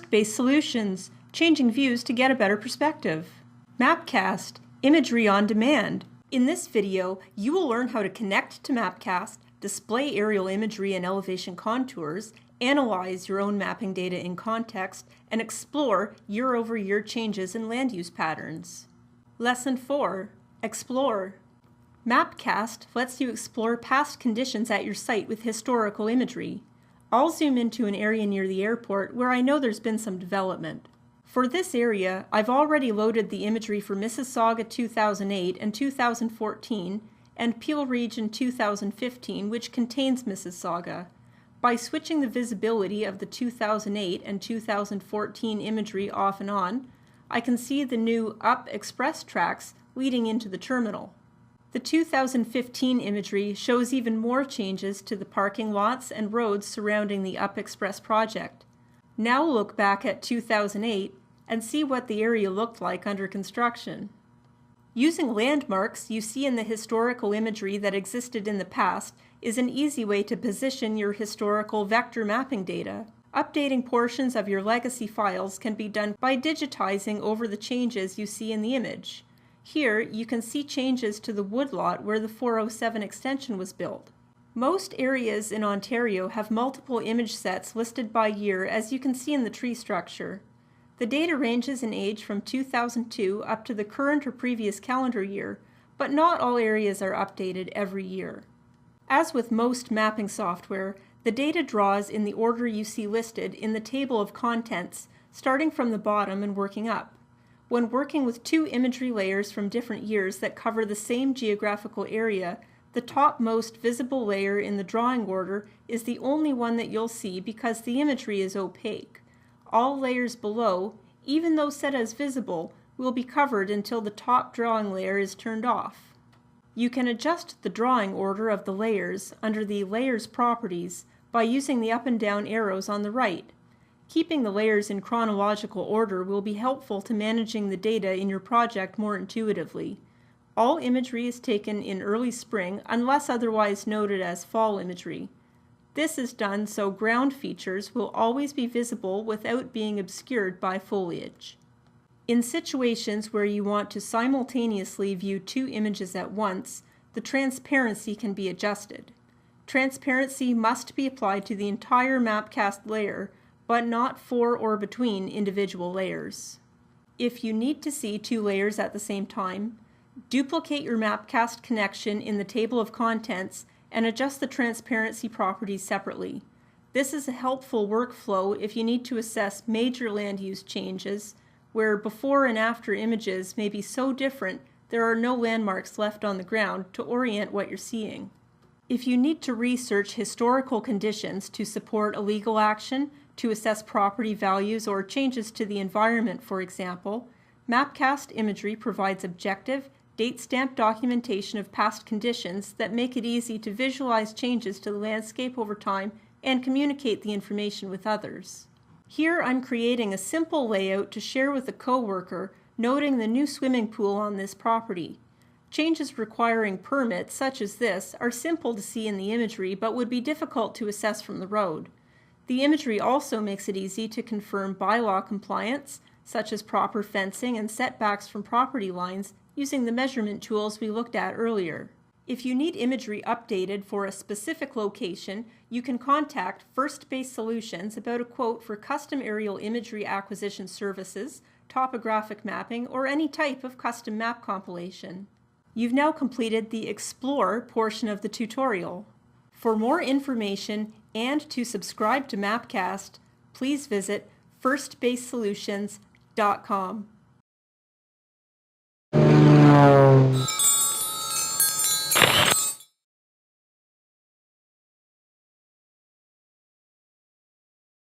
First-based solutions, changing views to get a better perspective. MapCast, imagery on demand. In this video, you will learn how to connect to MapCast, display aerial imagery and elevation contours, analyze your own mapping data in context, and explore year-over-year changes in land use patterns. Lesson 4. Explore. MapCast lets you explore past conditions at your site with historical imagery. I'll zoom into an area near the airport where I know there's been some development. For this area, I've already loaded the imagery for Mississauga 2008 and 2014 and Peel Region 2015, which contains Mississauga. By switching the visibility of the 2008 and 2014 imagery off and on, I can see the new Up Express tracks leading into the terminal. The 2015 imagery shows even more changes to the parking lots and roads surrounding the Up Express project. Now we'll look back at 2008 and see what the area looked like under construction. Using landmarks you see in the historical imagery that existed in the past is an easy way to position your historical vector mapping data. Updating portions of your legacy files can be done by digitizing over the changes you see in the image. Here, you can see changes to the woodlot where the 407 extension was built. Most areas in Ontario have multiple image sets listed by year, as you can see in the tree structure. The data ranges in age from 2002 up to the current or previous calendar year, but not all areas are updated every year. As with most mapping software, the data draws in the order you see listed in the table of contents, starting from the bottom and working up. When working with two imagery layers from different years that cover the same geographical area, the topmost visible layer in the drawing order is the only one that you'll see because the imagery is opaque. All layers below, even though set as visible, will be covered until the top drawing layer is turned off. You can adjust the drawing order of the layers under the Layers properties by using the up and down arrows on the right. Keeping the layers in chronological order will be helpful to managing the data in your project more intuitively. All imagery is taken in early spring unless otherwise noted as fall imagery. This is done so ground features will always be visible without being obscured by foliage. In situations where you want to simultaneously view two images at once, the transparency can be adjusted. Transparency must be applied to the entire MapCast layer, but not for or between individual layers. If you need to see two layers at the same time, duplicate your MapCast connection in the table of contents and adjust the transparency properties separately. This is a helpful workflow if you need to assess major land use changes, where before and after images may be so different there are no landmarks left on the ground to orient what you're seeing. If you need to research historical conditions to support a legal action, to assess property values or changes to the environment, for example, MapCast imagery provides objective, date-stamped documentation of past conditions that make it easy to visualize changes to the landscape over time and communicate the information with others. Here I'm creating a simple layout to share with a coworker, noting the new swimming pool on this property. Changes requiring permits, such as this, are simple to see in the imagery but would be difficult to assess from the road. The imagery also makes it easy to confirm bylaw compliance, such as proper fencing and setbacks from property lines, using the measurement tools we looked at earlier. If you need imagery updated for a specific location, you can contact First-based Solutions about a quote for custom aerial imagery acquisition services, topographic mapping, or any type of custom map compilation. You've now completed the Explore portion of the tutorial. For more information and to subscribe to MapCast, please visit firstbasedsolutions.com.